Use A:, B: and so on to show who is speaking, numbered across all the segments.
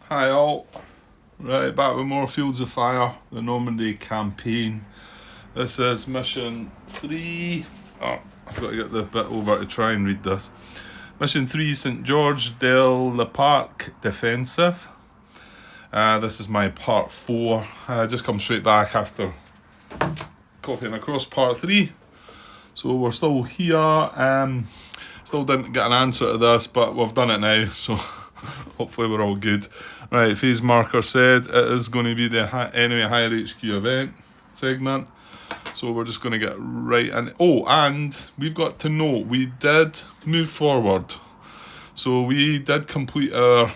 A: Hi all. Right, back with more Fields of Fire, the Normandy campaign. This is mission 3. Oh, I've got to get the bit over to try and read this. Mission 3, St. George de Parc Defensive. This is my part 4. I just come straight back after copying across part 3. So we're still here. Still didn't get an answer to this, but we've done it now, so hopefully we're all good. Right, phase marker said it is going to be the enemy higher HQ event segment. So we're just going to get right in. Oh, and we've got to note, we did move forward. So we did complete our...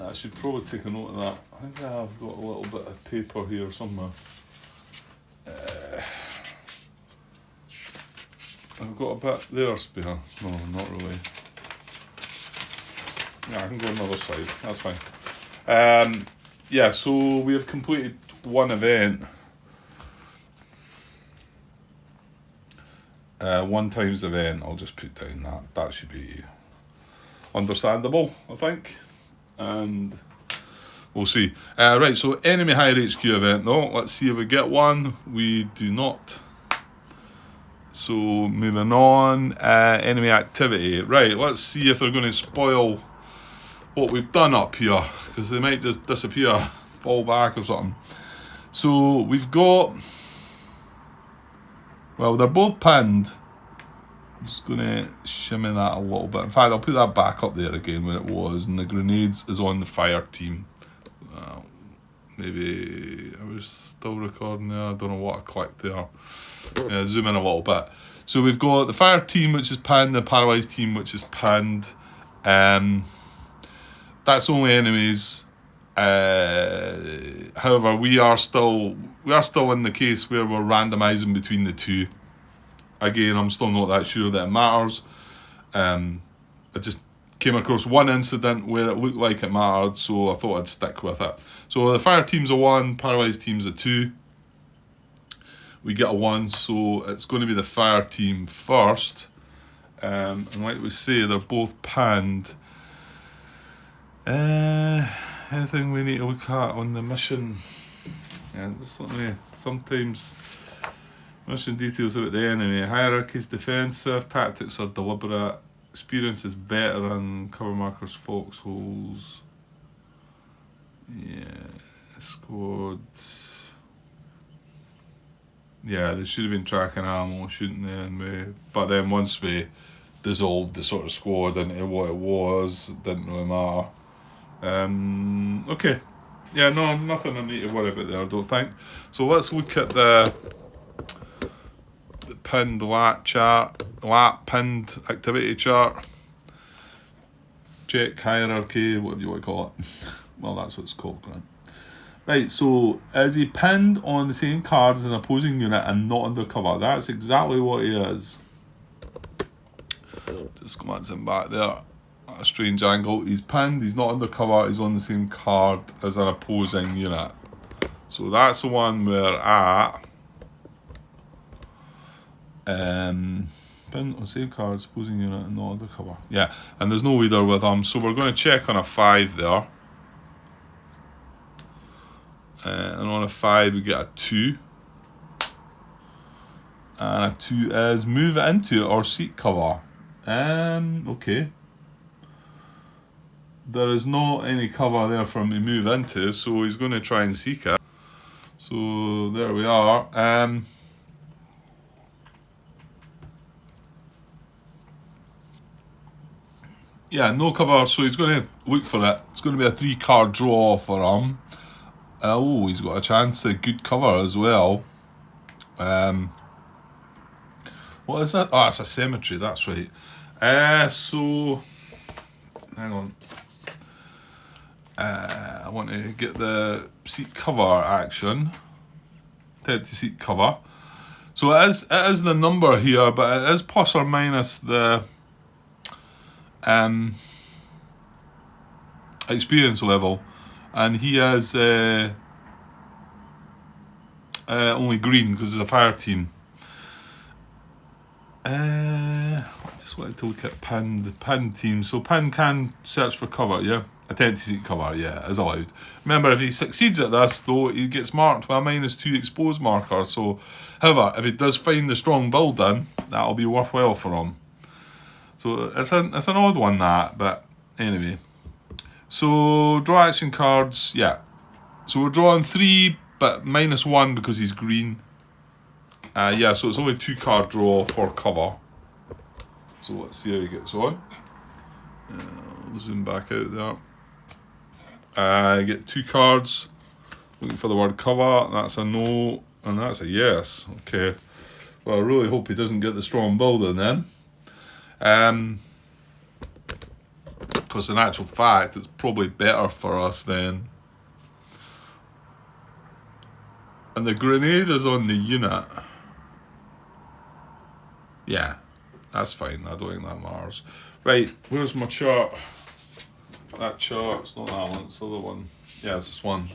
A: I should probably take a note of that. I think I've got a little bit of paper here somewhere. I've got a bit there spare. No, not really. Yeah, I can go another side. That's fine. Yeah, so we have completed one event. One times event. I'll just put down that. That should be understandable, I think. And we'll see. Right, so enemy higher HQ event though. Let's see if we get one. We do not. So moving on. Enemy activity. Right, let's see if they're going to spoil what we've done up here, because they might just disappear, fall back or something. So we've got, well, they're both pinned. I'm just going to shimmy that a little bit. In fact, I'll put that back up there again where it was, and the grenades is on the fire team. Maybe I was still recording there. I don't know what I clicked there. Zoom in a little bit. So we've got the fire team, which is pinned, the paralysed team, which is pinned. That's only enemies. However, we are still in the case where we're randomising between the two. Again, I'm still not that sure that it matters. I just came across one incident where it looked like it mattered, so I thought I'd stick with it. So the fire team's a 1, paralysed team's a 2. We get a 1, so it's going to be the fire team first. And like we say, they're both pinned. Anything we need to look at on the mission? Yeah, sometimes mission details about the enemy. Hierarchy is defensive, tactics are deliberate, experience is veteran, cover markers, foxholes. Yeah, squad. Yeah, they should have been tracking ammo, shouldn't they? And but then once we dissolved the sort of squad into what it was, it didn't really matter. Okay. Yeah, no, nothing I need to worry about there, I don't think. So let's look at the pinned lat chart, pinned activity chart. Check hierarchy, whatever you want to call it. Well, that's what it's called, right? Right, so is he pinned on the same card as an opposing unit and not undercover? That's exactly what he is. Just glance him back there. A strange angle. He's pinned, he's not undercover, he's on the same card as an opposing unit. So that's the one we're at. Pinned on the same card, opposing unit and not undercover. Yeah, and there's no leader with him, so we're going to check on a 5 there. And on a 5 we get a 2. And a 2 is move into it or seek cover. Okay. There is not any cover there for him to move into, so he's going to try and seek it. So there we are. Yeah, no cover, so he's going to look for it. It's going to be a 3-card draw for him. Oh, he's got a chance at good cover as well. What is that? Oh, it's a cemetery, that's right. So, hang on. I want to get the seek cover action. Attempt to seek cover. So it is the number here, but it is plus or minus the experience level. And he is only green because it's a fire team. I just wanted to look at pinned team. So pin can search for cover, yeah. Attempt to seek cover, yeah, is allowed. Remember, if he succeeds at this, though, he gets marked with a -2 exposed marker. So, however, if he does find the strong building, that'll be worthwhile for him. So it's an odd one, that, but anyway. So draw action cards, yeah. So we're drawing 3, but -1 because he's green. Yeah, so it's only 2 card draw for cover. So let's see how he gets on. I'll zoom back out there. I get 2 cards. Looking for the word cover. That's a no, and that's a yes. Okay. Well, I really hope he doesn't get the strong building then. Because in actual fact, it's probably better for us then. And the grenade is on the unit. Yeah, that's fine. I don't think that matters. Right, where's my chart? That chart, it's not that one, it's the other one. Yeah, it's this one.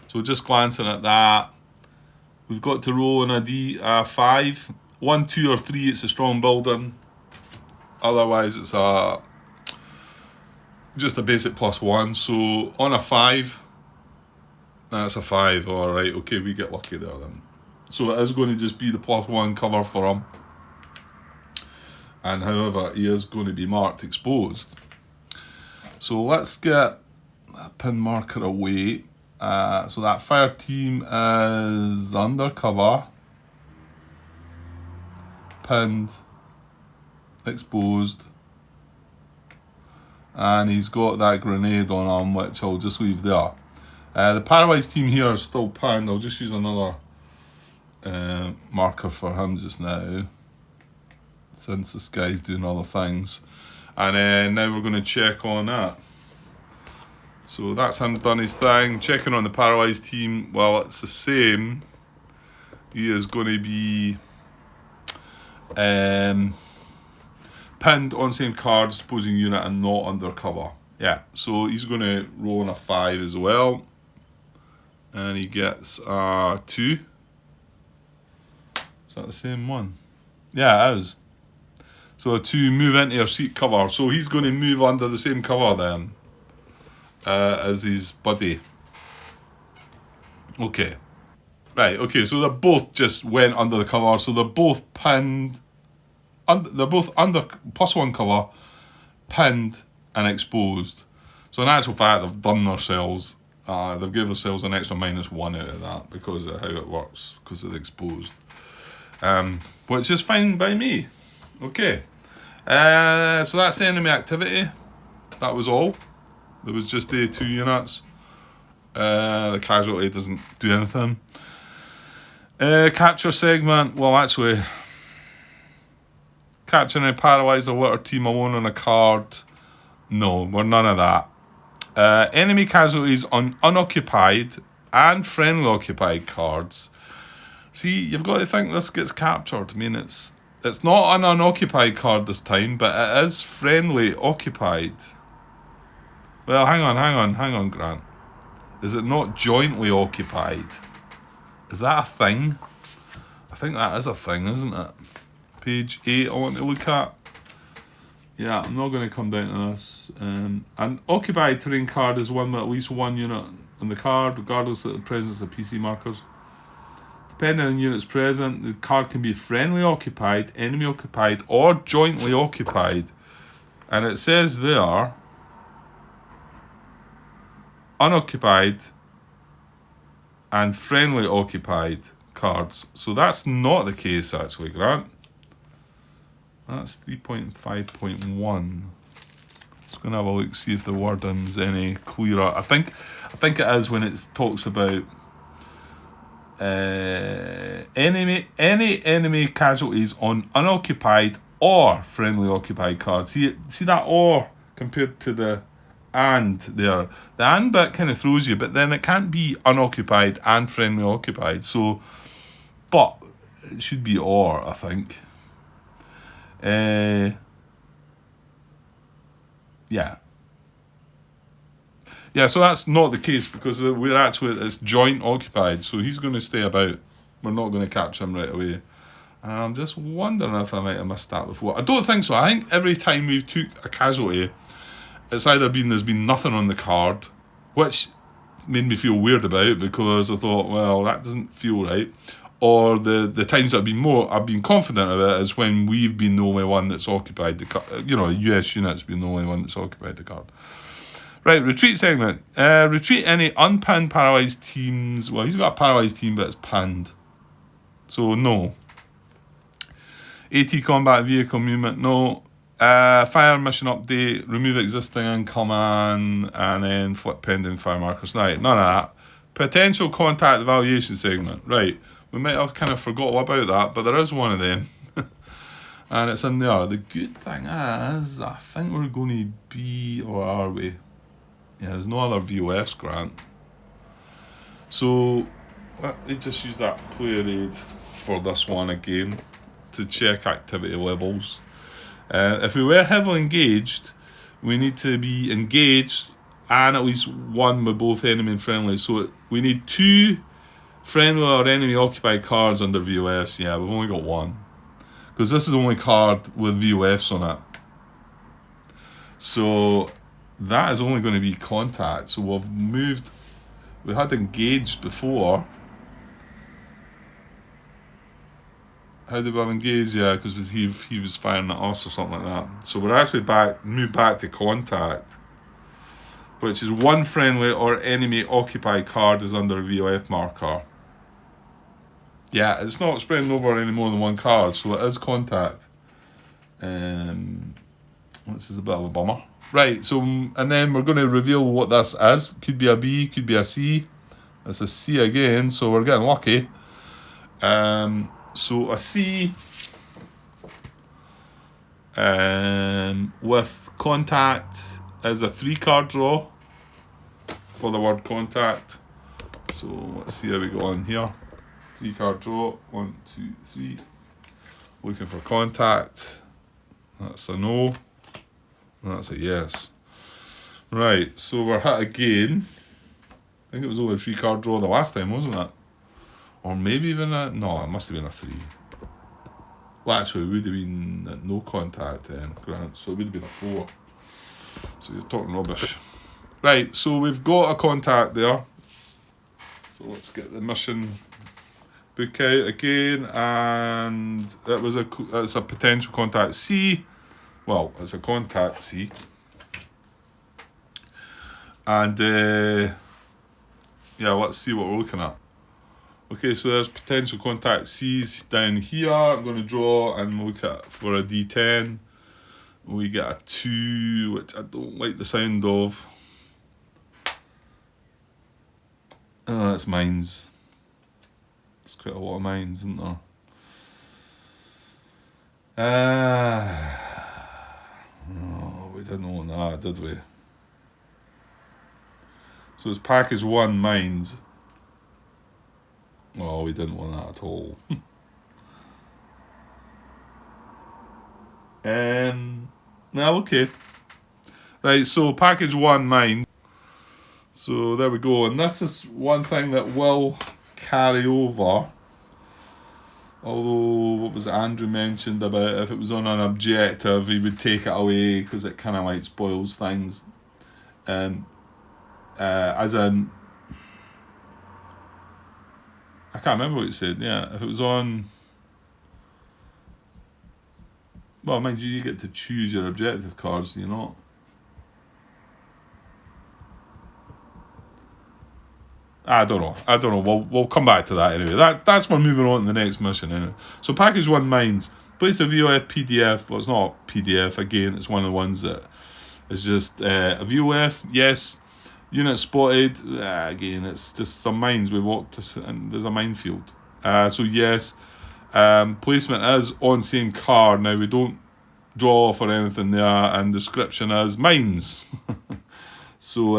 A: So just glancing at that, we've got to roll in a D5. 1, 2, or 3, it's a strong building. Otherwise, it's just a basic +1. So on a 5, that's a 5. All right, okay, we get lucky there then. So it is going to just be the +1 cover for him. And however, he is going to be marked exposed. So let's get that pin marker away. So that fire team is undercover, pinned, exposed, and he's got that grenade on him, which I'll just leave there. The Paralyzed team here is still pinned. I'll just use another marker for him just now, since this guy's doing other things. And now we're going to check on that. So that's him done his thing. Checking on the Paralyzed team, well, it's the same. He is going to be pinned on same card, opposing unit, and not undercover. Yeah, so he's going to roll on a 5 as well. And he gets a 2. Is that the same one? Yeah, it is. So a 2, move into your seat cover. So he's going to move under the same cover then as his buddy. Okay. Right, okay, so they both just went under the cover. So they're both pinned. They're both under +1 cover, pinned and exposed. So in actual fact, they've done themselves. They've given themselves an extra -1 out of that because of how it works, because they're exposed. Which is fine by me. Okay. So that's the enemy activity. That was all. There was just the 2 units. The casualty doesn't do anything. Capture segment. Well, actually, capturing a paralyzed or water team alone on a card. No, we're none of that. Enemy casualties on unoccupied and friendly occupied cards. See, you've got to think this gets captured. I mean, it's not an unoccupied card this time, but it is friendly occupied. Well, hang on, Grant. Is it not jointly occupied? Is that a thing? I think that is a thing, isn't it? Page 8 I want to look at. Yeah, I'm not going to come down to this. An occupied terrain card is one with at least 1 unit on the card, regardless of the presence of PC markers. Depending on the units present, the card can be friendly occupied, enemy occupied, or jointly occupied. And it says there, unoccupied and friendly occupied cards. So that's not the case actually, Grant. That's 3.5.1. Just gonna have a look, see if the wording's any clearer. I think it is when it talks about any enemy casualties on unoccupied or friendly occupied cards. See that or compared to the and there. The and bit kind of throws you, but then it can't be unoccupied and friendly occupied. So, but it should be or, I think. Yeah, so that's not the case because it's joint occupied, so he's going to stay about. We're not going to capture him right away. And I'm just wondering if I might have missed that before. I don't think so. I think every time we've took a casualty, it's either been there's been nothing on the card, which made me feel weird about because I thought, well, that doesn't feel right. Or the times I've been confident of it is when we've been the only one that's occupied the card. You know, US unit's been the only one that's occupied the card. Right, retreat segment. Retreat any unpinned paralysed teams. Well, he's got a paralysed team, but it's pinned. So, no. AT combat vehicle movement, no. Fire mission update, remove existing incoming, and then flip pending fire markers. Right, none of that. Potential contact evaluation segment. Right, we might have kind of forgot about that, but there is one of them. And it's in there. The good thing is, I think we're going to be, or are we? Yeah, there's no other VOFs, Grant. So, let me just use that player aid for this one again to check activity levels. If we were heavily engaged, we need to be engaged and at least one with both enemy and friendly. So we need 2 friendly or enemy occupied cards under VOFs. Yeah, we've only got 1. Because this is the only card with VOFs on it. So that is only going to be contact. So we've moved, we had engaged before. How did we have engaged? Yeah, because he was firing at us or something like that. So we're actually moved back to contact, which is 1 friendly or enemy occupied card is under a VOF marker. Yeah, it's not spreading over any more than 1 card, so it is contact. This is a bit of a bummer. Right, so, and then we're going to reveal what this is. Could be a B, could be a C. It's a C again, so we're getting lucky. So a C with contact is a 3-card draw for the word contact. So let's see how we go on here. 3-card draw. 1, 2, 3. Looking for contact. That's a no. That's a yes. Right, so we're hit again. I think it was over a 3-card draw the last time, wasn't it? Or maybe even a... No, it must have been a 3. Well, actually, it would have been no contact then, Grant. So it would have been a 4. So you're talking rubbish. Right, so we've got a contact there. So let's get the mission book out again. And it's a potential contact C. Well, it's a contact C. And, yeah, let's see what we're looking at. Okay, so there's potential contact C's down here. I'm going to draw and look at for a D10. We get a 2, which I don't like the sound of. Oh, that's mines. There's quite a lot of mines, isn't there? Oh, we didn't want that, did we? So it's package 1 mines. Oh, we didn't want that at all. Now, okay. Right, so package 1 mine. So there we go. And this is one thing that will carry over. Although, what was it Andrew mentioned about if it was on an objective, he would take it away because it kind of like spoils things. As in... I can't remember what he said. Yeah, if it was on... Well, mind you, you get to choose your objective cards, do you not? I don't know. We'll come back to that anyway. That's for moving on to the next mission anyway. So package 1 mines. Place a VOF PDF. Well, it's not PDF. Again, it's one of the ones that is just a VOF. Yes. Unit spotted. Again, it's just some mines. We walked to, and there's a minefield. So yes. Placement is on same card. Now we don't draw for anything there, and description is mines. So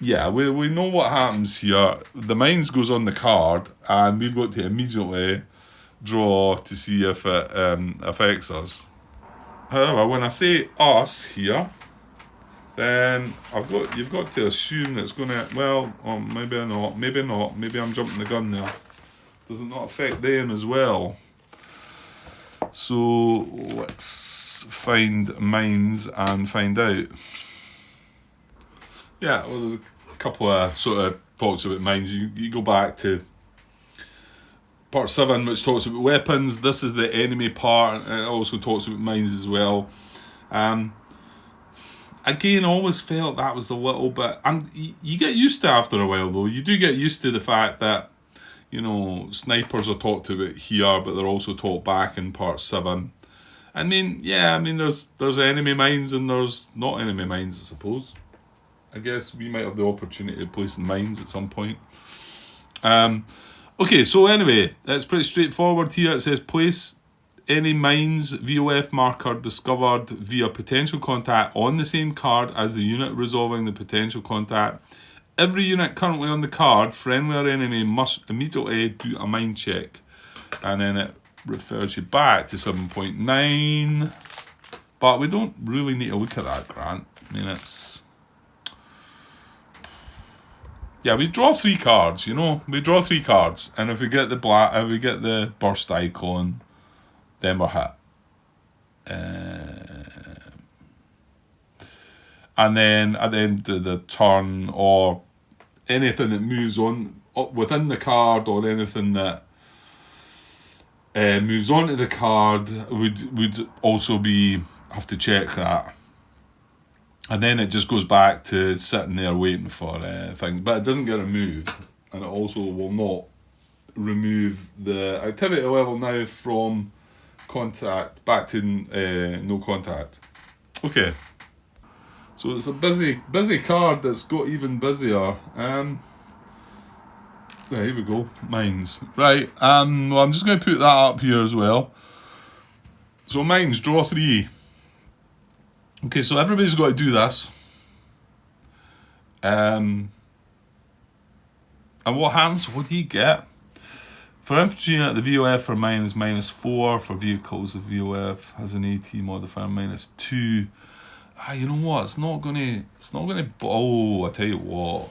A: yeah, we know what happens here. The mines goes on the card, and we've got to immediately draw to see if it affects us. However, when I say us here, then you've got to assume that it's going to, well, maybe not, maybe I'm jumping the gun there. Does it not affect them as well? So let's find mines and find out. Yeah, well, there's a couple of sort of talks about mines. You go back to part 7, which talks about weapons. This is the enemy part. It also talks about mines as well. Again, I always felt that was a little bit, and you get used to it after a while though. You do get used to the fact that, you know, snipers are talked about here, but they're also taught back in part 7. I mean, yeah, I mean, there's enemy mines and there's not enemy mines, I suppose. I guess we might have the opportunity to place mines at some point. Okay, so anyway, it's pretty straightforward here. It says place any mines VOF marker discovered via potential contact on the same card as the unit resolving the potential contact. Every unit currently on the card, friendly or enemy, must immediately do a mine check. And then it refers you back to 7.9. But we don't really need to look at that, Grant. I mean, it's... Yeah, we draw 3 cards, you know. We draw 3 cards. And if we get the if we get the burst icon, then we're hit. And then at the end of the turn, or anything that moves on within the card, or anything that moves onto the card, would also have to check that. And then it just goes back to sitting there waiting for things. But it doesn't get removed. And it also will not remove the activity level now from contact back to no contact. Okay. So it's a busy card that's got even busier. There, here we go. Mines. Right. Well, I'm just going to put that up here as well. So mines, draw 3. Okay, so everybody's got to do this. And what happens? What do you get? For infantry unit, the VOF for mine is -4. For vehicles, the VOF has an AT modifier -2. You know what? It's not gonna. Oh, I tell you what.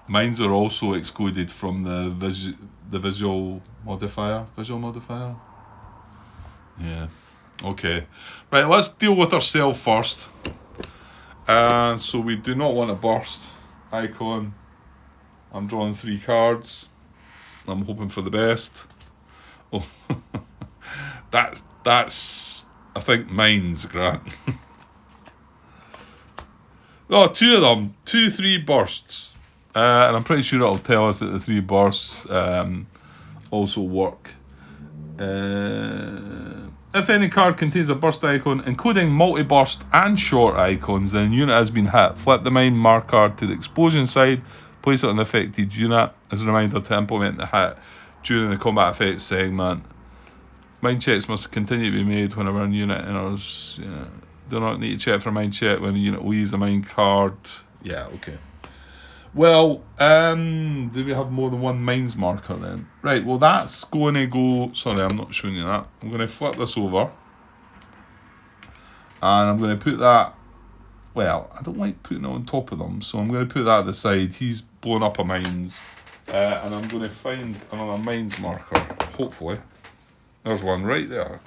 A: Mines are also excluded from the visual modifier. Visual modifier. Yeah. Okay. Right. Let's deal with ourselves first. So we do not want a burst icon. I'm drawing 3 cards. I'm hoping for the best. Oh, that's I think mines, Grant. Oh, 2 of them, 3 bursts, and I'm pretty sure it'll tell us that the 3 bursts also work. If any card contains a burst icon, including multi-burst and short icons, then unit has been hit. Flip the mine marker to the explosion side. Place it on the affected unit as a reminder to implement the hit during the combat effects segment. Mine checks must continue to be made whenever a unit enters. Yeah. Do not need to check for a mine check when a unit leaves the mine card. Yeah, okay. Well, do we have more than 1 mines marker then? Right, well that's going to go... Sorry, I'm not showing you that. I'm going to flip this over. And I'm going to put that... Well, I don't like putting it on top of them, so I'm going to put that at the side. He's blown up a mines. And I'm going to find another mines marker, hopefully. There's one right there.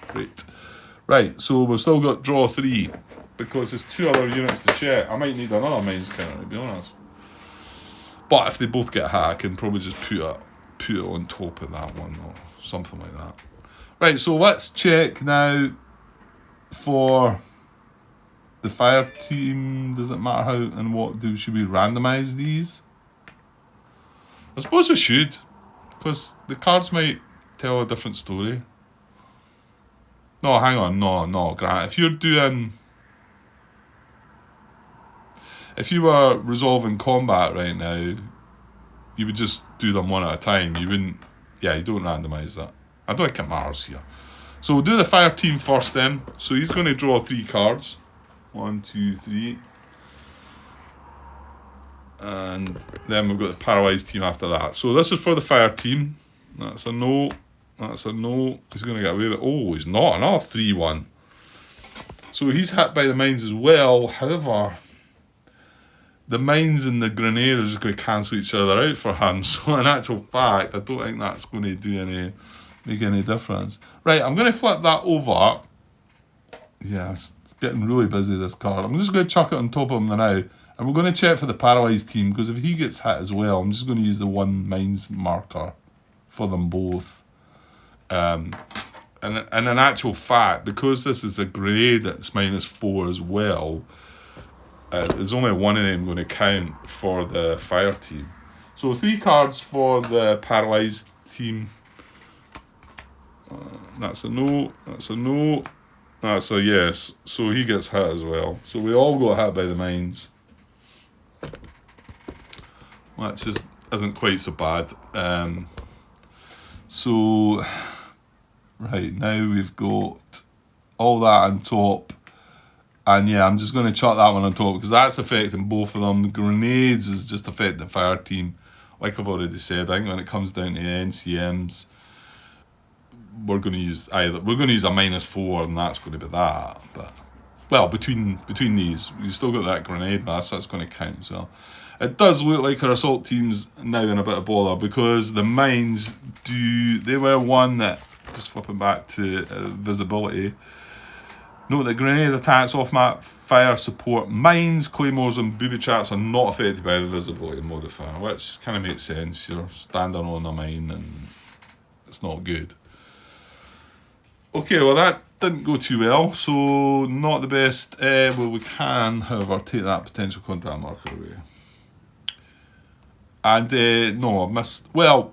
A: Great. Right, so we've still got draw 3, because there's 2 other units to check. I might need another mines counter, to be honest. But if they both get hit, I can probably just put it on top of that one, or something like that. Right, so let's check now for... The fire team, does it matter how and what should we randomise these? I suppose we should, because the cards might tell a different story. No, hang on, no, Grant. If you were resolving combat right now, you would just do them one at a time. You wouldn't, you don't randomise that. I don't think it matters here. So we'll do the fire team first then. So he's going to draw 3 cards. 1, 2, 3. And then we've got the paralysed team after that. So this is for the fire team. That's a no. That's a no. He's going to get away with it. Oh, he's not. Another 3-1. So he's hit by the mines as well. However, the mines and the grenade are just going to cancel each other out for him. So in actual fact, I don't think that's going to do any make any difference. Right, I'm going to flip that over. Yeah, it's getting really busy, this card. I'm just going to chuck it on top of him now. And we're going to check for the paralysed team, because if he gets hit as well, I'm just going to use the 1 mines marker for them both. And in actual fact, because this is a grenade that's -4 as well, there's only one of them going to count for the fire team. So 3 cards for the paralysed team. That's a no, that's a no, that's a yes. So he gets hit as well. So we all got hit by the mines. Well, that just isn't quite so bad. So, right, now we've got all that on top. And yeah, I'm just going to chuck that one on top, because that's affecting both of them. The grenades is just affecting the fire team. Like I've already said, I think when it comes down to NCMs, we're going to use a -4, and that's going to be that. But well, between these, you still got that grenade mass, that's going to count as well. It does look like our assault team's now in a bit of bother, because the mines they were one that, just flipping back to visibility. Note that grenade attacks, off-map fire support, mines, claymores and booby traps are not affected by the visibility modifier, which kind of makes sense. You're standing on a mine and it's not good. Okay, well that didn't go too well, so not the best. Well, we can, however, take that potential contact marker away. And no, I've missed. Well,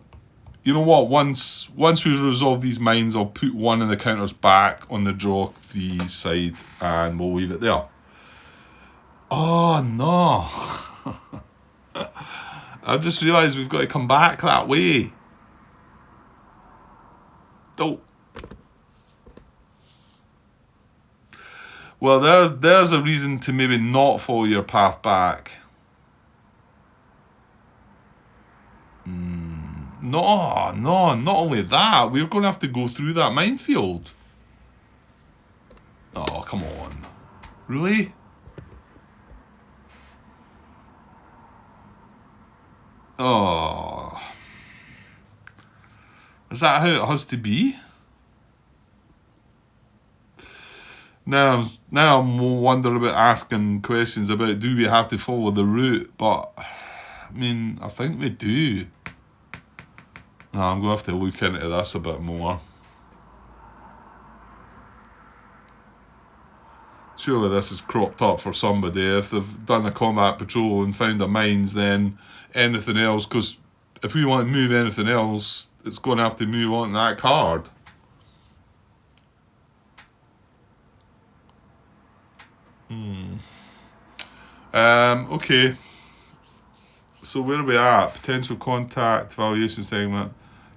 A: you know what? Once we've resolved these mines, I'll put one of the counters back on the draw 3 side, and we'll leave it there. Oh no! I just realised we've got to come back that way. Oh. Well, there's a reason to maybe not follow your path back. No, not only that, we're going to have to go through that minefield. Oh, come on. Really? Oh. Is that how it has to be? Now I'm wondering about asking questions about, do we have to follow the route? But, I mean, I think we do. No, I'm going to have to look into this a bit more. Surely this is cropped up for somebody. If they've done a combat patrol and found the mines, then anything else, because if we want to move anything else, it's going to have to move on to that card. Okay. So where are we at? Potential contact, evaluation segment,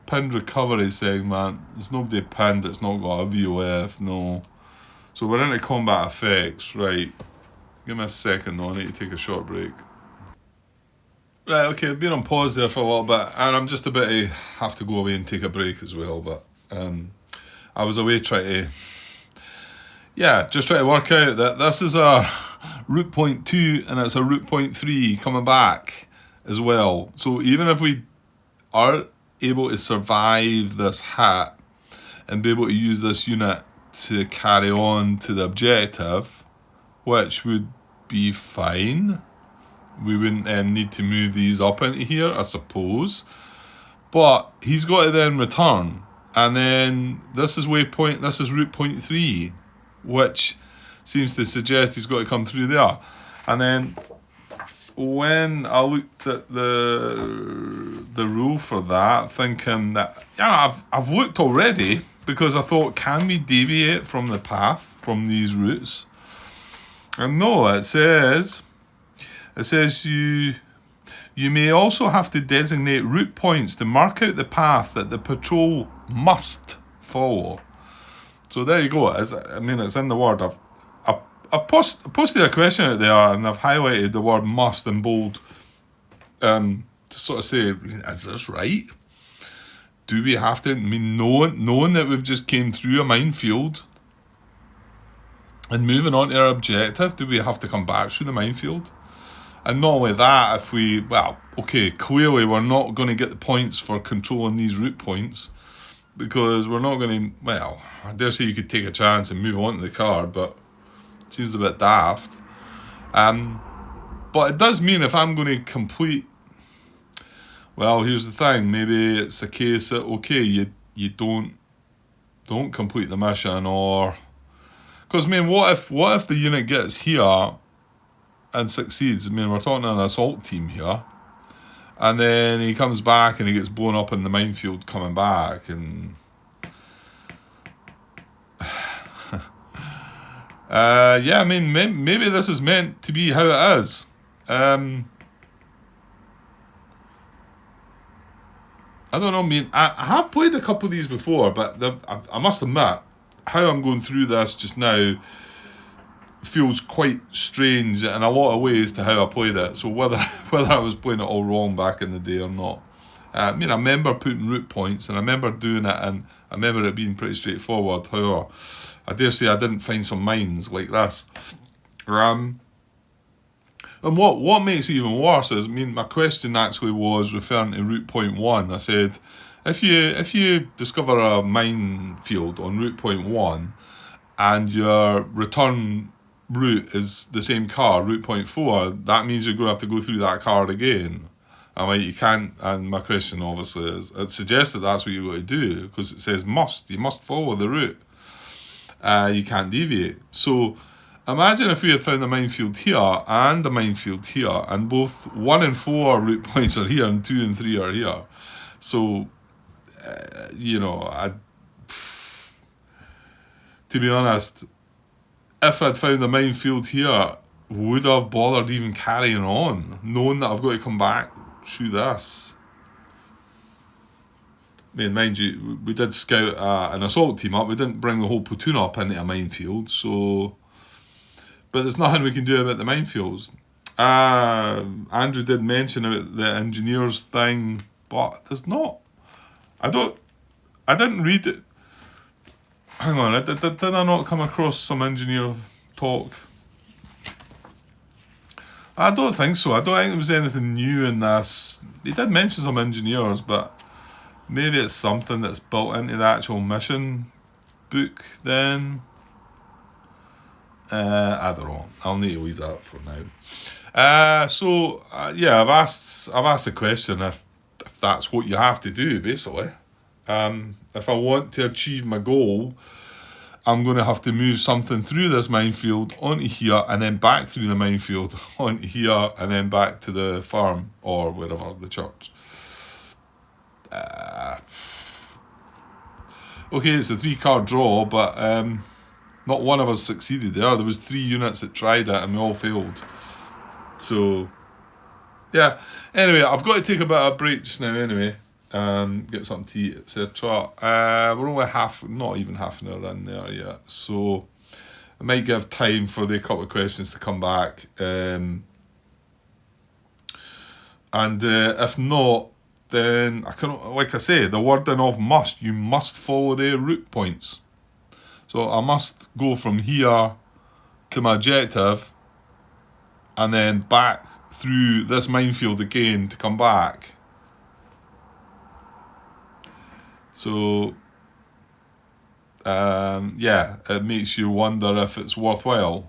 A: pinned recovery segment. There's nobody pinned that's not got a VOF, no. So we're into combat effects, right. Give me a second though, I need to take a short break. Right, okay, I've been on pause there for a little bit, and I'm just about to have to go away and take a break as well, but I was away trying to work out that this is a route point 2 and it's a route point 3 coming back as well. So even if we are able to survive this hit and be able to use this unit to carry on to the objective, which would be fine, we wouldn't then need to move these up into here, I suppose. But he's got to then return, and then this is route point 3, which seems to suggest he's got to come through there. And then when I looked at the rule for that, thinking that, yeah, I've looked already, because I thought, can we deviate from the path from these routes? And no, it says you may also have to designate route points to mark out the path that the patrol must follow. So there you go. It's in the word. I've posted a question out there, and I've highlighted the word must in bold to sort of say, is this right? Do we have to, knowing that we've just came through a minefield and moving on to our objective, do we have to come back through the minefield? And not only that, clearly we're not going to get the points for controlling these route points. because we're not going to, well, I dare say you could take a chance and move on to the card, but it seems a bit daft. But it does mean if I'm going to complete, well, here's the thing, maybe it's a case that, okay, you don't complete the mission, or, because I mean, what if the unit gets here and succeeds? I mean, we're talking an assault team here, and then he comes back and he gets blown up in the minefield coming back, and yeah, I mean, maybe this is meant to be how it is. I don't know, I mean, I have played a couple of these before, but I must admit, how I'm going through this just now feels quite strange in a lot of ways to how I played it. So whether I was playing it all wrong back in the day or not. I mean, I remember putting root points, and I remember doing it, and I remember it being pretty straightforward. However, I dare say I didn't find some mines like this. And what makes it even worse is, I mean, my question actually was referring to route point 1. I said, if you discover a minefield on route point 1 and your return route is the same card, route point 4, that means you're going to have to go through that card again. I mean, you can't, and my question obviously is, it suggests that that's what you've got to do, because it says you must follow the route. You can't deviate. So imagine if we had found a minefield here and a minefield here, and both 1 and 4 route points are here and 2 and 3 are here. So, you know, to be honest, if I'd found a minefield here, would I have bothered even carrying on, knowing that I've got to come back through this? I mean, mind you, we did scout an assault team up. We didn't bring the whole platoon up into a minefield, so... But there's nothing we can do about the minefields. Andrew did mention about the engineers thing, but there's not. I didn't read it. Hang on, did I not come across some engineer talk? I don't think so. I don't think there was anything new in this. He did mention some engineers, but maybe it's something that's built into the actual mission book then. I don't know. I'll need to leave that for now. Yeah, I've asked the question if that's what you have to do, basically. If I want to achieve my goal, I'm going to have to move something through this minefield onto here, and then back through the minefield onto here, and then back to the farm or wherever, the church. Okay, it's a 3-card draw, but not one of us succeeded there. There was 3 units that tried it, and we all failed. So, yeah. Anyway, I've got to take a bit of a break just now anyway. Get something to eat, etc. We're only not even half an hour in there yet. So, I might give time for the couple of questions to come back. And if not, then I can, like I say, the wording of must. You must follow the route points. So I must go from here to my objective, and then back through this minefield again to come back. So, yeah, it makes you wonder if it's worthwhile.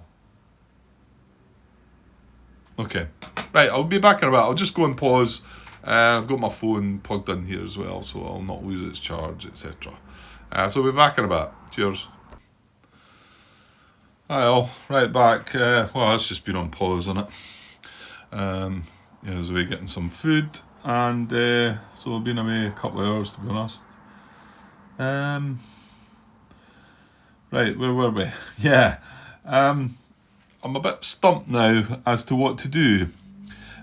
A: Okay, right, I'll be back in a bit. I'll just go and pause. I've got my phone plugged in here as well, so I'll not lose its charge, etc. So I'll be back in a bit. Cheers. Hi all, right back. Well, it's just been on pause, isn't it? Yeah, I was away getting some food, and so I've been away a couple of hours, to be honest. Right, where were we? Yeah, I'm a bit stumped now as to what to do.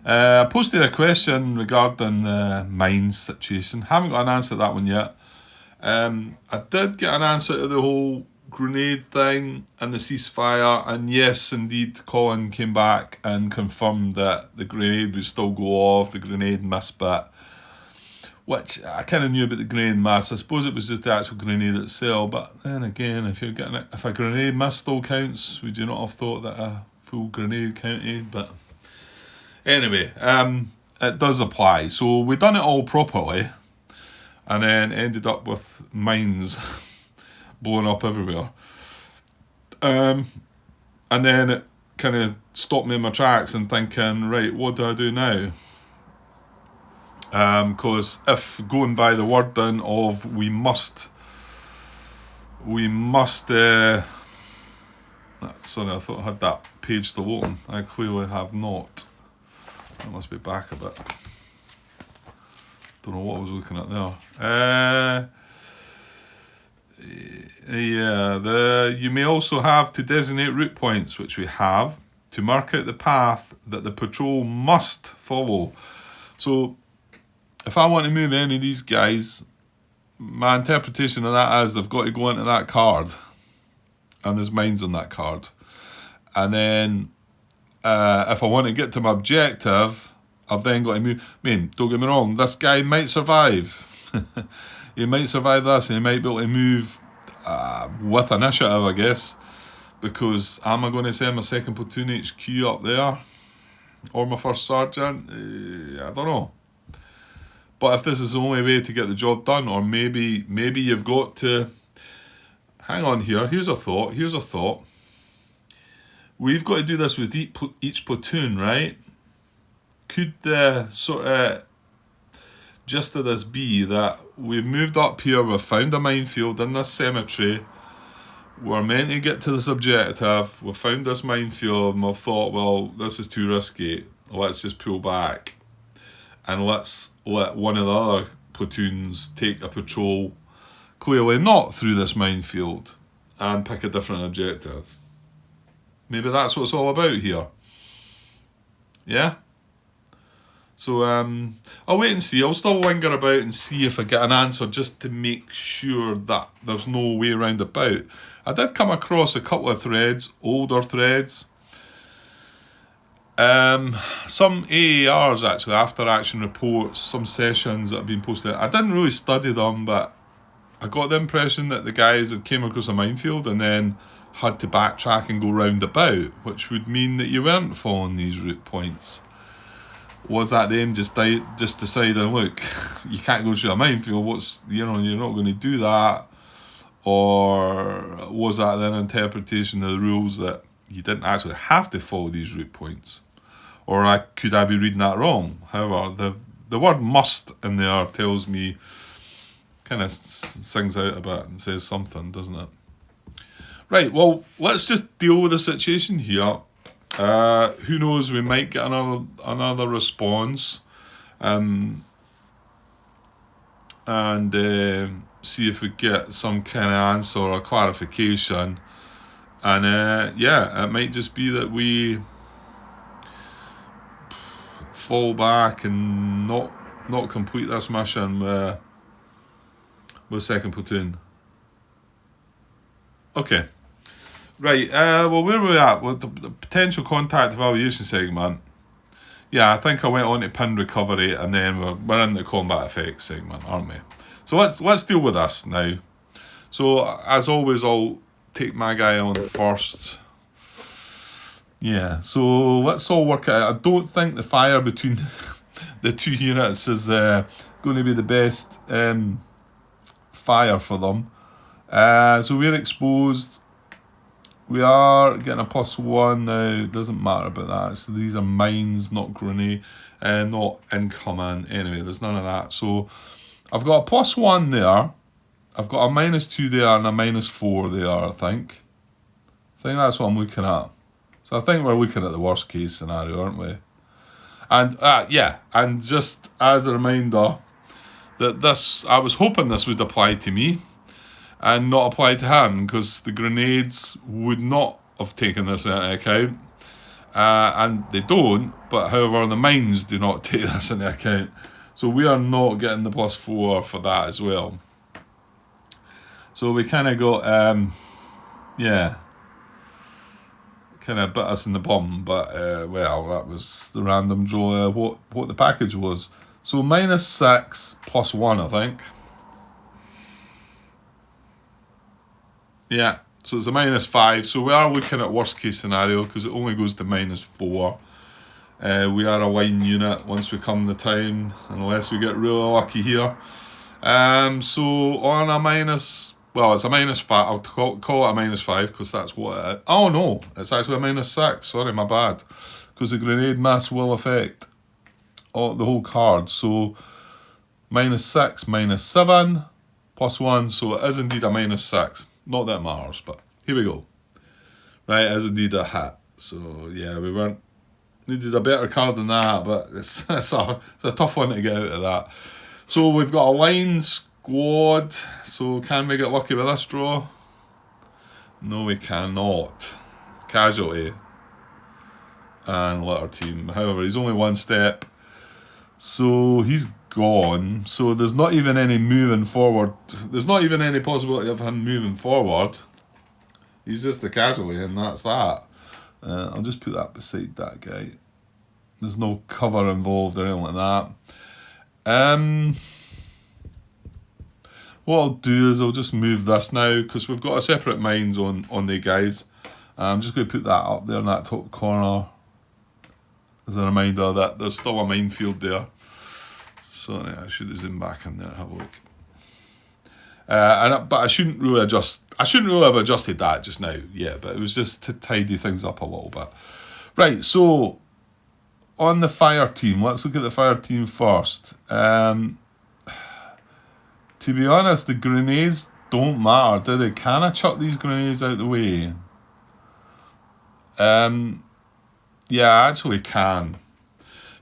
A: I posted a question regarding the mines situation. Haven't got an answer to that one yet. I did get an answer to the whole grenade thing and the ceasefire, and yes, indeed, Colin came back and confirmed that the grenade would still go off, the grenade miss bit, which I kind of knew about the grenade miss. I suppose it was just the actual grenade itself, but then again, if a grenade miss still counts, would you not have thought that a full grenade counted? But anyway, it does apply. So we've done it all properly. and then ended up with mines blowing up everywhere. And then it kind of stopped me in my tracks and thinking, right, what do I do now? Because if going by the wording of we must sorry, I thought I had that page to open. I clearly have not. I must be back a bit. Don't know what I was looking at there. You may also have to designate route points, which we have, to mark out the path that the patrol must follow. So if I want to move any of these guys, my interpretation of that is they've got to go into that card, and there's mines on that card. And then if I want to get to my objective, I've then got to move. I mean, don't get me wrong, this guy might survive. He might survive this, and he might be able to move with initiative, I guess, because am I going to send my 2nd platoon HQ up there, or my 1st sergeant? I don't know. But if this is the only way to get the job done, or maybe you've got to... Hang on here, here's a thought. We've got to do this with each platoon, right? Could the sort of gist of this be that we've moved up here, we've found a minefield in this cemetery, we're meant to get to this objective, we've found this minefield, and we've thought, well, this is too risky, let's just pull back, and let's let one of the other platoons take a patrol, clearly not through this minefield, and pick a different objective. Maybe that's what it's all about here. Yeah? So I'll wait and see. I'll still linger about and see if I get an answer, just to make sure that there's no way around about. I did come across a couple of threads, older threads. Some AARs actually, after action reports, some sessions that have been posted. I didn't really study them, but I got the impression that the guys had came across a minefield and then had to backtrack and go round about, which would mean that you weren't following these route points. Was that them just deciding, look, you can't go through a minefield, you're not going to do that? Or was that then an interpretation of the rules that you didn't actually have to follow these route points? Or could I be reading that wrong? However, the word must in there tells me, kind of sings out a bit and says something, doesn't it? Right, well, let's just deal with the situation here. Who knows, we might get another response, and see if we get some kind of answer or clarification. And it might just be that we fall back and not complete this mission with 2nd platoon. Okay. Right, well, where are we at with the potential contact evaluation segment? Yeah, I think I went on to pin recovery, and then we're in the combat effects segment, aren't we? So let's deal with this now. So as always, I'll take my guy on first. Yeah, so let's all work out. I don't think the fire between the two units is going to be the best fire for them. So we're exposed. We are getting a +1 now. It doesn't matter about that. So these are mines, not grenade, not incoming. Anyway, there's none of that. So I've got a +1 there. I've got a -2 there and a -4 there, I think. That's what I'm looking at. So I think we're looking at the worst case scenario, aren't we? And and just as a reminder that I was hoping this would apply to me and not apply to him, because the grenades would not have taken this into account, and they don't, but however the mines do not take this into account, so we are not getting the +4 for that as well. So we kind of got kind of bit us in the bum, but well, that was the random draw what the package was. So -6 +1, I think. Yeah, so it's a -5. So we are looking at worst case scenario, because it only goes to -4. We are a wine unit once we come the time, unless we get really lucky here. So on a minus, well, it's a -5. I'll call it a -5 because that's what it is. Oh no, it's actually a -6. Sorry, my bad. Because the grenade mass will affect the whole card. So -6, -7, +1. So it is indeed a -6. Not that it matters, but here we go. Right, it is indeed a hit. So yeah, we weren't needed a better card than that, but it's a tough one to get out of that. So we've got a line squad. So can we get lucky with this draw? No, we cannot. Casualty and letter team. However, he's only one step, so he's gone. So there's not even any moving forward. There's not even any possibility of him moving forward. He's just the casualty, and that's that. I'll just put that beside that guy. There's no cover involved or anything like that. What I'll do is I'll just move this now because we've got a separate mines on the guys. I'm just going to put that up there in that top corner as a reminder that there's still a minefield there. Sorry, I should have zoomed back in there and have a look. But I shouldn't really adjust. I shouldn't really have adjusted that just now. Yeah, but it was just to tidy things up a little bit. Right, so on the fire team, let's look at the fire team first. To be honest, the grenades don't matter, do they? Can I chuck these grenades out the way? Yeah, I actually can,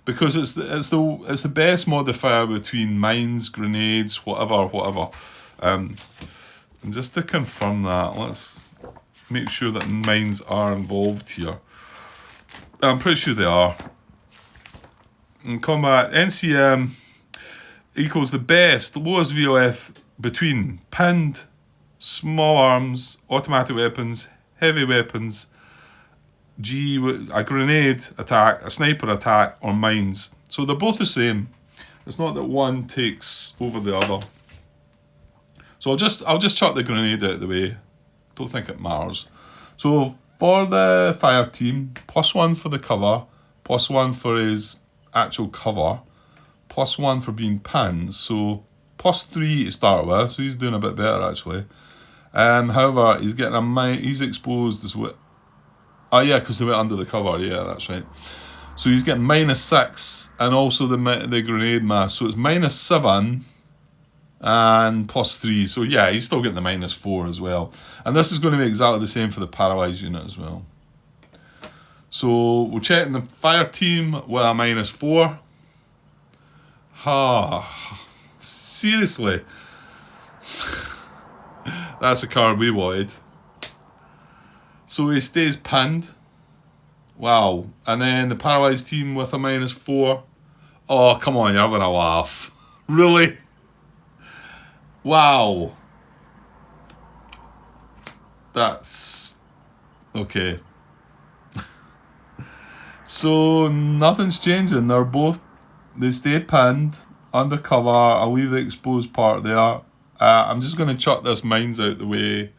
A: because it's the best modifier between mines, grenades, whatever. And just to confirm that, let's make sure that mines are involved here. I'm pretty sure they are. In combat, NCM equals the lowest VOF between pinned, small arms, automatic weapons, heavy weapons, a grenade attack, a sniper attack, or mines. So they're both the same. It's not that one takes over the other. So I'll just chuck the grenade out of the way. Don't think it matters. So for the fire team, +1 for the cover, +1 for his actual cover, +1 for being pinned. So +3 to start with. So he's doing a bit better actually. However, he's getting he's exposed as well. Oh yeah, because they went under the cover. Yeah, that's right. So he's getting -6 and also the grenade mass. So it's -7 and +3. So yeah, he's still getting the -4 as well. And this is going to be exactly the same for the paralyzed unit as well. So we're checking the fire team with a -4. Seriously. That's a card we wanted. So he stays pinned. Wow. And then the paralyzed team with a -4. Oh, come on, you're having a laugh. Really? Wow. That's okay. So nothing's changing. They stay pinned, undercover. I'll leave the exposed part there. I'm just going to chuck this mines out the way.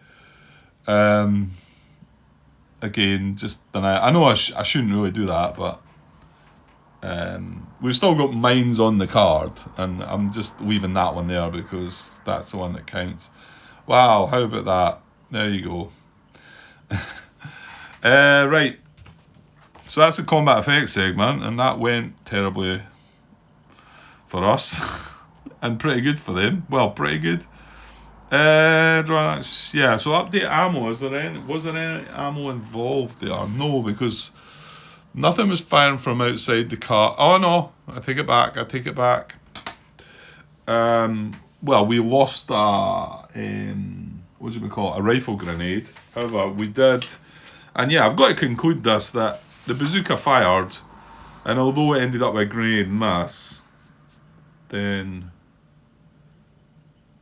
A: Again, I know I shouldn't really do that, but we've still got mines on the card, and I'm just leaving that one there because that's the one that counts. Wow, how about that? There you go. Right. So that's the combat effects segment, and that went terribly for us, and pretty good for them. Well, pretty good. Yeah, so update ammo. Was there any ammo involved there? No, because nothing was firing from outside the car. Oh no, I take it back. Well, we lost what do we call it? A rifle grenade. However, we did, and yeah, I've got to conclude this, that the bazooka fired, and although it ended up with a grenade mass, then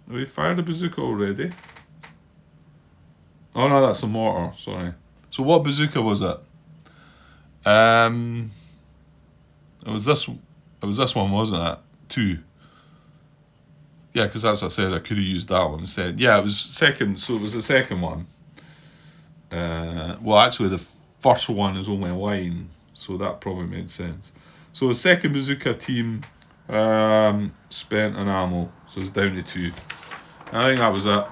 A: we fired a bazooka already. Oh no, that's a mortar, sorry. So what bazooka was it? It was this one, wasn't it? 2. Yeah, because that's what I said, I could have used that one instead. Yeah, it was second, so it was the second one. Well, actually the first one is only a line, so that probably made sense. So the second bazooka team Spent and ammo. So it's down to 2. I think that was it.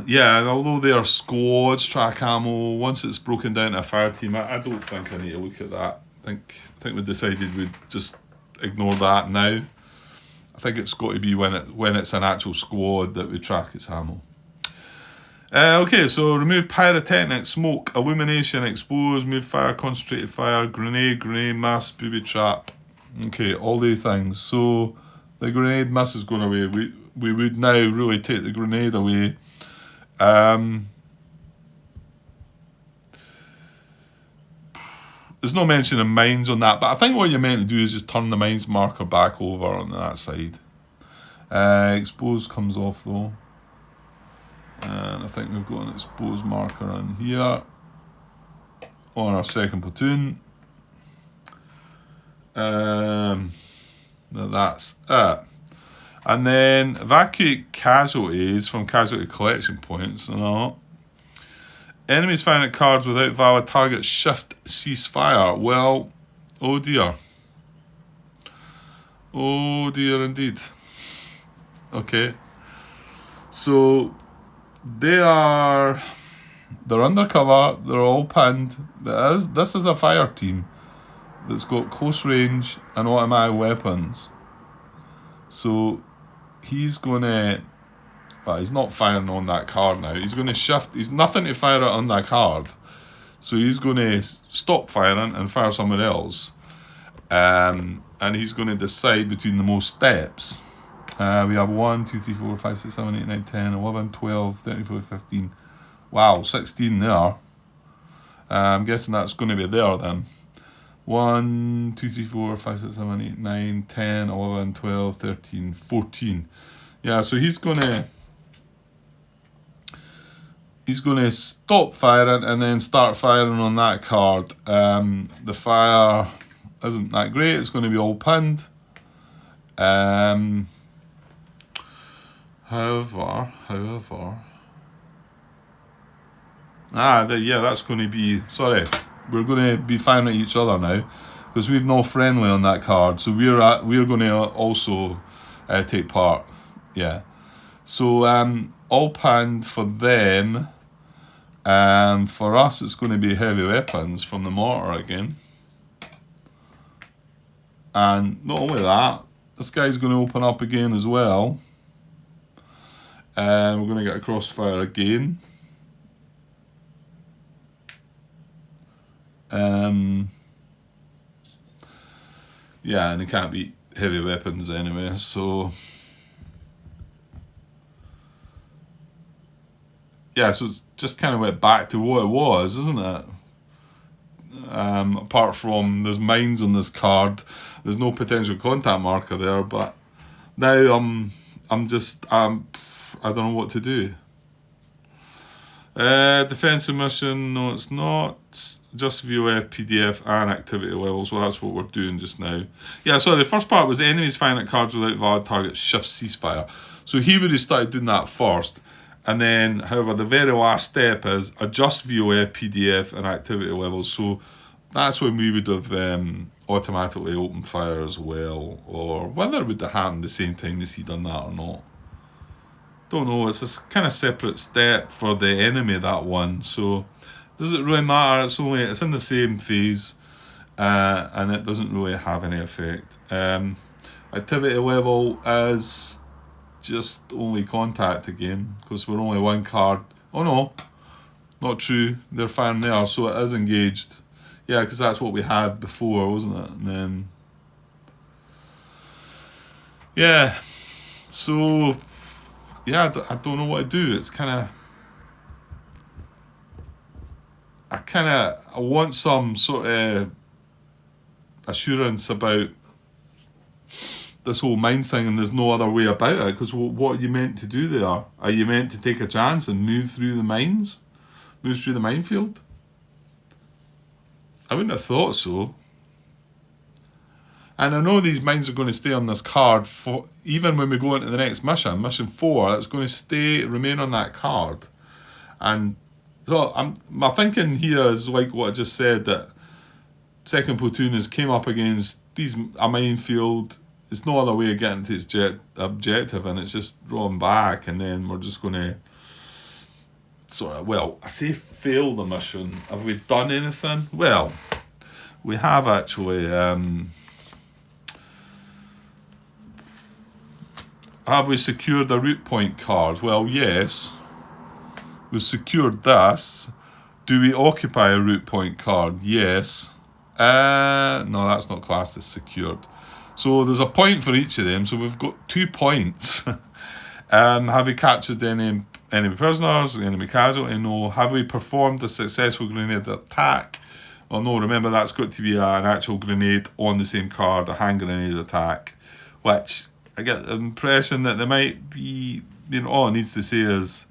A: Yeah, and although they are squads, track ammo, once it's broken down to a fire team, I don't think I need to look at that. I think we decided we'd just ignore that now. I think it's got to be when it's an actual squad that we track its ammo. Okay, so remove pyrotechnic, smoke, illumination, expose, move fire, concentrated fire, grenade, mass, booby trap. Okay, all the things. So the grenade mass is going away. We would now really take the grenade away. There's no mention of mines on that, but I think what you're meant to do is just turn the mines marker back over on that side. Expose comes off though. And I think we've got an exposed marker on here on our second platoon. That's it. And then evacuate casualties from casualty collection points and all. Enemies find at cards without valid target shift ceasefire. Well, oh dear. Oh dear indeed. Okay. So they're undercover, they're all pinned. This is a fire team that's got close range and automatic weapons. So he's gonna, well, he's not firing on that card now. He's gonna shift, he's nothing to fire on that card. So he's gonna stop firing and fire somewhere else. And he's gonna decide between the most steps. We have 1, 2, 3, 4, 5, 6, 7, 8, 9, 10, 11, 12, 13, 14, 15. Wow, 16 there. I'm guessing that's going to be there then. 1, 2, 3, 4, 5, 6, 7, 8, 9, 10, 11, 12, 13, 14. Yeah, so he's going to stop firing and then start firing on that card. The fire isn't that great. It's going to be all pinned. However, that's going to be, sorry, we're going to be firing at each other now because we've no friendly on that card, so we're going to also take part. Yeah, so all pinned for them. For us, it's going to be heavy weapons from the mortar again, and not only that, this guy's going to open up again as well. We're going to get a crossfire again. Yeah, and it can't be heavy weapons anyway, so yeah, so it's just kind of went back to what it was, isn't it? Apart from there's mines on this card, there's no potential contact marker there, but now I don't know what to do. Defensive mission, no it's not. Just VOF, PDF and activity levels, well that's what we're doing just now. Yeah, sorry, the first part was the enemies firing at cards without valid target shift ceasefire. So he would have started doing that first. And then, however, the very last step is adjust VOF, PDF and activity levels. So that's when we would have automatically opened fire as well. Or whether it would have happened the same time as he done that or not. Don't know, it's a kind of separate step for the enemy, that one. So does it really matter? It's in the same phase, and it doesn't really have any effect. Activity level is just only contact again, because we're only one card. Oh no, not true. They're firing there, so it is engaged. Yeah, because that's what we had before, wasn't it? And then yeah, so yeah, I don't know what to do. It's kind of, I want some sort of assurance about this whole mines thing, and there's no other way about it, because what are you meant to do there? Are you meant to take a chance and move through the mines? Move through the minefield? I wouldn't have thought so. And I know these mines are going to stay on this card for even when we go into the next mission, mission 4. It's going to remain on that card. And so my thinking here is like what I just said, that second platoon has came up against a minefield. There's no other way of getting to its objective, and it's just drawn back, and then we're just going to sort of, well, I say fail the mission. Have we done anything? Well, we have actually. Have we secured a route point card? Well, yes. We've secured this. Do we occupy a route point card? Yes. No, that's not classed as secured. So there's a point for each of them. So we've got 2 points. Have we captured any enemy prisoners, enemy casualty? No. Have we performed a successful grenade attack? Well, no. Remember, that's got to be an actual grenade on the same card, a hand grenade attack, which I get the impression that there might be, all it needs to say is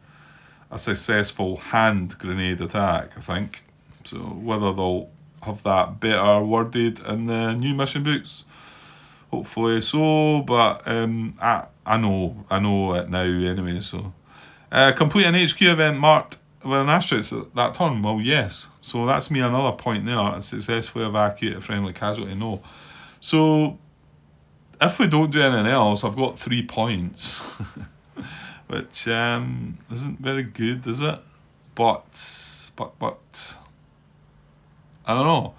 A: a successful hand grenade attack, I think. So whether they'll have that better worded in the new mission books, hopefully so, but I know it now anyway. So complete an HQ event marked with an asterisk at that turn. Well, yes. So that's me another point there. Successfully evacuate a friendly casualty. No. So if we don't do anything else, I've got 3 points, which isn't very good, is it? But I don't know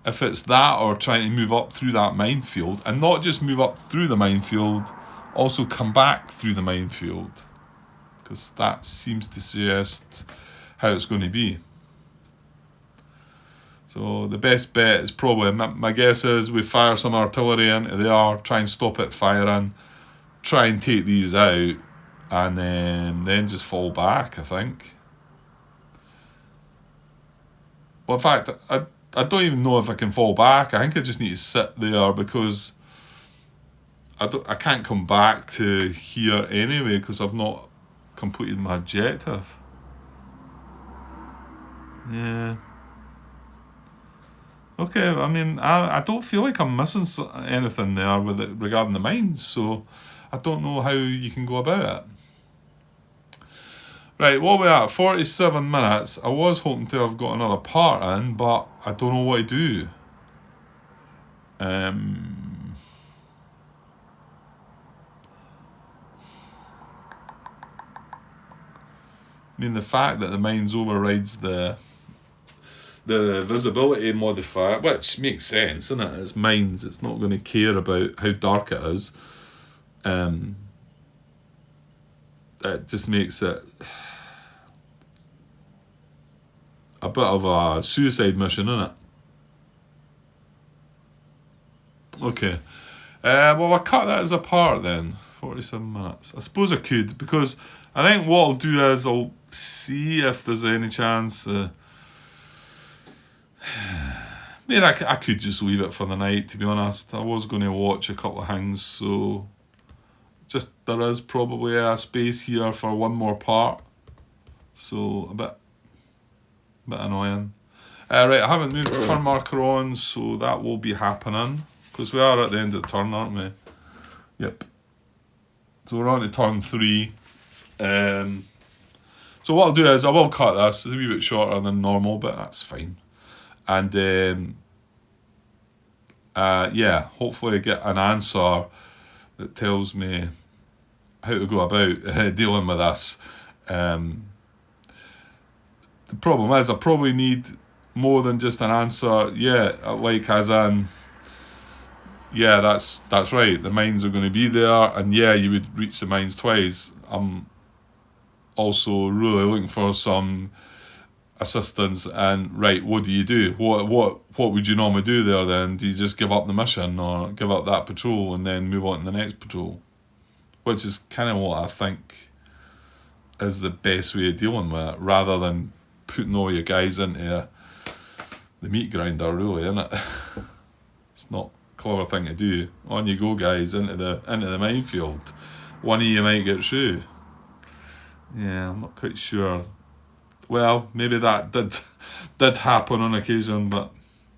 A: if it's that or trying to move up through that minefield, and not just move up through the minefield, also come back through the minefield, because that seems to suggest how it's going to be. So the best bet is probably, my guess is we fire some artillery into there, try and stop it firing, try and take these out, and then just fall back, I think. Well, in fact, I don't even know if I can fall back. I think I just need to sit there, because I can't come back to here anyway, because I've not completed my objective. Yeah. Okay, I mean, I don't feel like I'm missing anything there with it regarding the mines, so I don't know how you can go about it. Right, what are we at? 47 minutes. I was hoping to have got another part in, but I don't know what to do. I mean, the fact that the mines overrides the visibility modifier, which makes sense, isn't it? It's mines, it's not going to care about how dark it is. It just makes it a bit of a suicide mission, isn't it? Okay. Well, I'll cut that as a part then. 47 minutes. I suppose I could, because I think what I'll do is I'll see if there's any chance. I mean, I could just leave it for the night, to be honest. I was going to watch a couple of things, so just there is probably a space here for one more part. So a bit annoying. Right, I haven't moved the turn marker on, so that will be happening, because we are at the end of the turn, aren't we? Yep. So we're on to turn 3. So what I'll do is I will cut this. It's a wee bit shorter than normal, but that's fine. And yeah, hopefully I get an answer that tells me how to go about dealing with this. The problem is I probably need more than just an answer. Yeah, like as in, yeah, that's right, the mines are going to be there, and yeah, you would reach the mines twice. I'm also really looking for some assistance, and right, what do you do? What would you normally do there then? Do you just give up the mission, or give up that patrol and then move on to the next patrol? Which is kind of what I think is the best way of dealing with it, rather than putting all your guys into the meat grinder, really, isn't it? It's not a clever thing to do. On you go, guys, into the minefield. One of you might get through. Yeah, I'm not quite sure. Well, maybe that did happen on occasion, but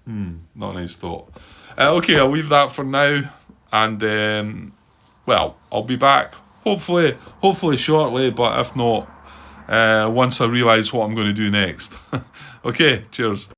A: not a nice thought. Okay, I'll leave that for now, and well, I'll be back hopefully shortly, but if not, once I realise what I'm going to do next. Okay, cheers.